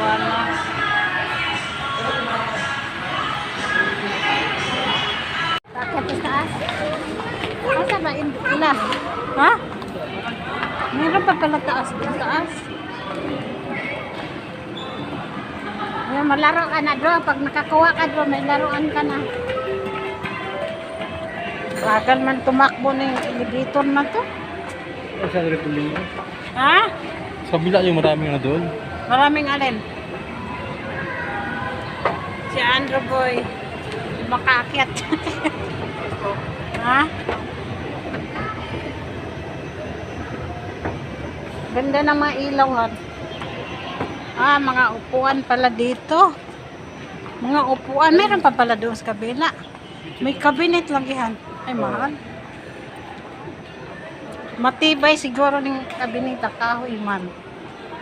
Sana. Bakit sa taas? Asa ba ila? Ha? Meron pa pala taas. Taas. May malaro ka na bro. Pag nakakuha ka bro, may laruan ka na. Bagal man tumakbo ng elevator na to. Saan rin tuloy mo? Ha? Sa kabila yung maraming na doon. Maraming alin. Si Andrew Boy. Makaakyat. Ha? Ganda ng mga ilaw nga. Ah, mga upuan pala dito. Mga upuan. Meron pa pala doon sa kabila. May cabinet lang yan. Ay, mahal. Matibay siguro ng cabinet. Kahoy man.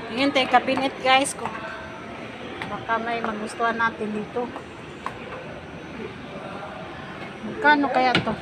Tingin tayo cabinet guys. Kung baka may magustuhan natin dito. Magkano kaya to?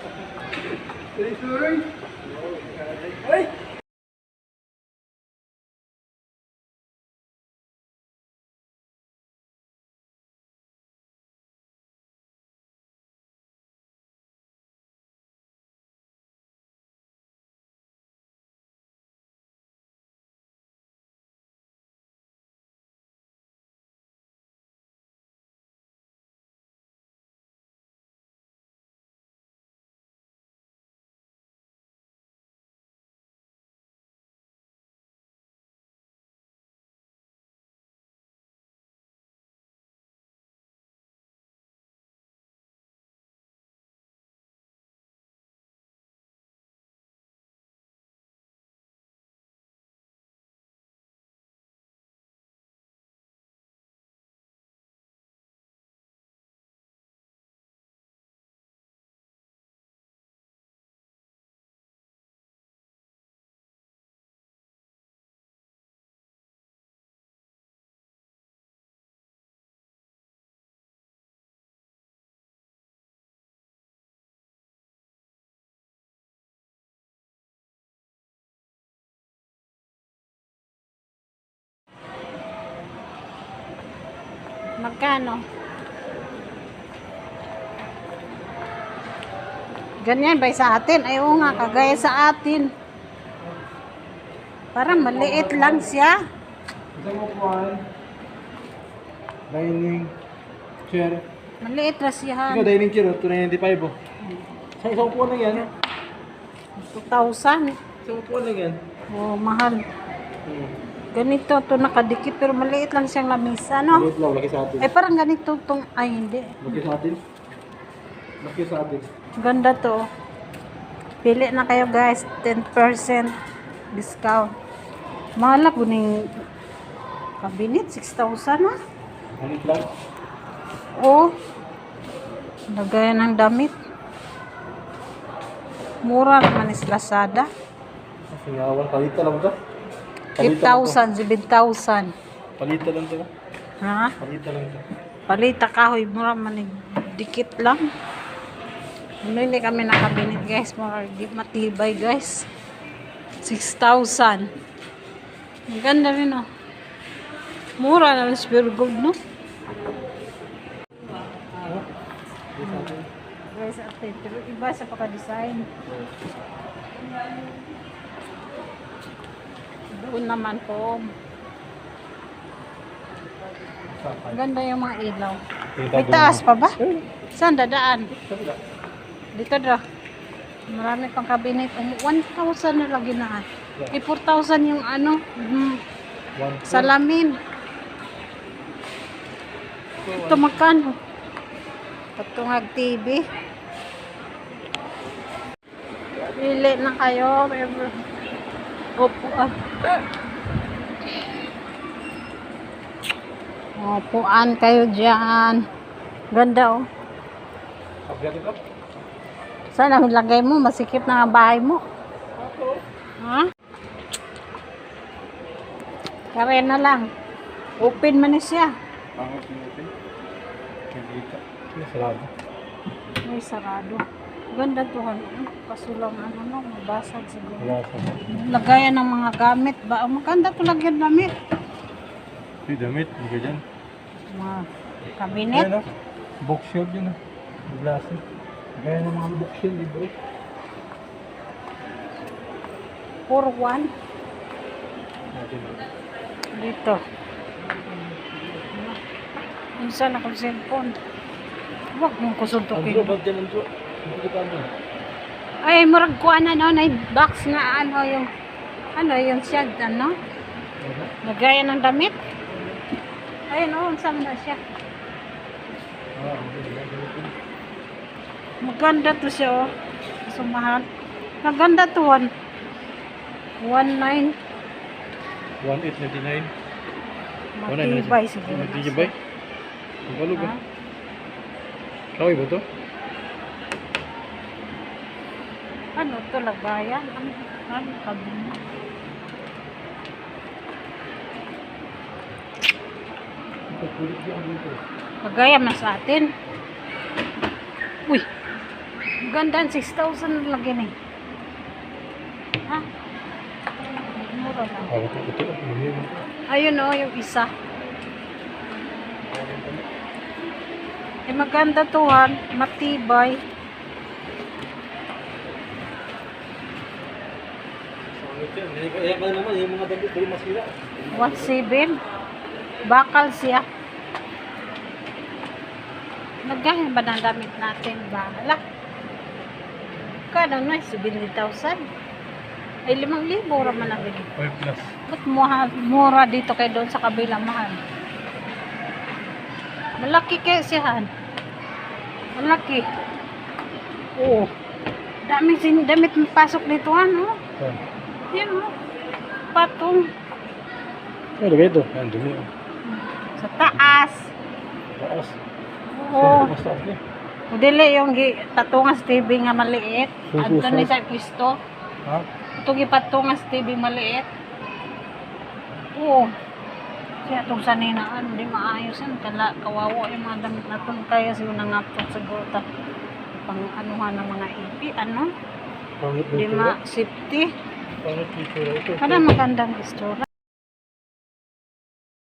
Magkano? Ganyan ba sa atin? Ay, oo nga, kagaya sa atin. Parang maliit lang siya. Isang upuan. Dining chair. Maliit na siya. Ikaw, dining chair, 295 oh. Sa isang upuan lang yan. 2,000. Isang upuan lang yan. Oh, mahal. Ganito, to nakadikit, pero maliit lang siyang lamisa, no? Maliit lang, laki sa atin. Ay, parang ganito tong, ay, hindi. Laki sa atin. Laki sa atin. Ganda to. Pili na kayo, guys. 10% discount. Mahal po ng cabinet, 6,000, ha? Maliit lang. Oh. Lagayan ng damit. Mura naman is Lazada. Singawan, palita lang ito. 8,000, 7,000. Palita lang ito. Ha? Palita lang ito. Palita kahoy, mura man dikit lang. Bumili kami ng cabinet guys, mga matibay guys. 6,000. Ang ganda rin oh. Mura na rin spare gold no? Guys, atin. Pero iba sa paka-design. Doon naman po. Ang ganda yung mga ilaw. May taas pa ba? Saan dadaan? Dito daw. Marami pang cabinet. 1,000 na lagi na. 4,000 yung ano, salamin. Ito magkano? Patungag TV. Pili na kayo. Opo ah. Opuan kayo dyan. Ganda oh. Saan ang lagay mo? Masikip na ang bahay mo. Ha? Kare na lang. Open man siya. Sarado. May sarado. Ganda to. Kaso lang ano, mabasag siguro. Lagayan ng mga gamit ba? Maganda to lagyan damit. Yung damit, hindi ka dyan. Mga kabinet. Ayan, no? Bookshelf yun, no? Glasses. Gaya ng mga bookshelf, libre. 4-1. Dito. Minsan akong cellphone. Huwag mong kusuntukin. Andro, bag dyan, Andro. Hindi ko pa ano. Ay, murag ko na box na yung siya, lagayan ng damit. Ayun, saan na siya. Maganda to siya, Sumahal. Maganda to, 1.9. 1,899. Matibay siguro. Matibay? Ang balog ba? Ha? Kaway ba to? Ano to, lagayan? Ano kabinet? Lagayan na sa atin. Uy! Ganda, 6,000 lagi na eh. Ha? Mura lang. Ito. Ayun yung isa. Eh, maganda to, matibay. Kaya pa naman, yung mga damit doon masira. 1.7. Bakal siya. Nagkaya ba ng damit natin? Bahala. Kano na, 70,000. Ay, 5,000 raman na bili. 5 plus. Ba't mura dito kayo doon sa kabila mahal? Malaki kayo siyahan. Malaki. Oo. Damit pasok dito, ano? Yan, patong. Ano lagay ito? Yan, dumi. Sa taas. Taas. Oo. Mas taas niya. Dili yung patungas TV nga maliit. Suso, Adto ni sa pisto. Ha? Ito gipatungas TV maliit. Oo. Kaya itong saninaan, di maayos yan. Kawawa yung mga damit na ito. Kaya siya nangapot siguro pang anuhan ng mga ipi. Ano? Pangit Di dito. ma safety. Pangit dito. Ito. Kada magandang istora.